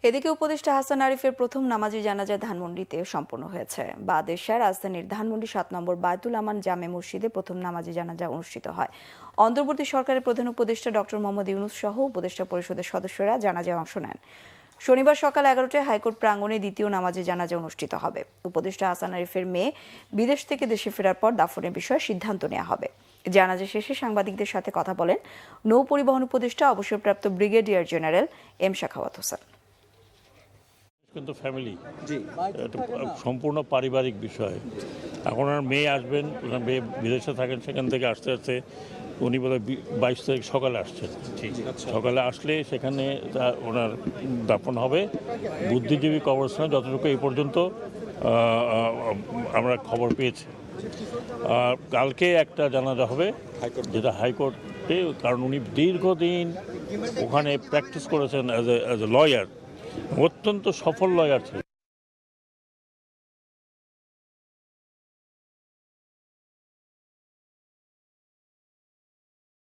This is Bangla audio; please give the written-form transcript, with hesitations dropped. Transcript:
এদিকে উপদেষ্টা হাসান আরিফের প্রথম নামাজি জানাজা ধানমন্ডিতে সম্পন্ন হয়েছে। বাদেশার রাজধানীর ধানমন্ডি ৭ নম্বর বায়তুল আমান জামে মসজিদে প্রথম নামাজি জানাজা অনুষ্ঠিত হয়। অন্তর্বর্তী সরকারের প্রধান উপদেষ্টা ডক্টর মোহাম্মদ ইউনূস সহ উপদেষ্টা পরিষদের সদস্যরা জানাজায় অংশ নেন। শনিবার সকাল ১১টায় হাইকোর্ট প্রাঙ্গণে দ্বিতীয় নামাজি জানাজা অনুষ্ঠিত হবে। উপদেষ্টা হাসান আরিফের মেয়ে বিদেশ থেকে দেশে ফেরার পর দাফনের বিষয়ে সিদ্ধান্ত নেওয়া হবে। জানাজা শেষে সাংবাদিকদের সাথে কথা বলেন নৌ পরিবহন উপদেষ্টা অবসরপ্রাপ্ত brigadier general M Sakhawat Hossain. কিন্তু ফ্যামিলি সম্পূর্ণ পারিবারিক বিষয়। এখন ওনার মেয়ে আসবেন, ওনার মেয়ে বিদেশে থাকেন, সেখান থেকে আস্তে আস্তে উনি বোধহয় ২২ তারিখ সকালে আসছেন। সকালে আসলে সেখানে ওনার দাফন হবে বুদ্ধিজীবী কবরস্থানে, যতটুকু এই পর্যন্ত আমরা খবর পেয়েছি। কালকে একটা জানাজা হবে যেটা হাইকোর্টে, কারণ উনি দীর্ঘদিন ওখানে প্র্যাকটিস করেছেন অ্যাজ এ লয়ার, অত্যন্ত সফল লয়ার ছিলেন।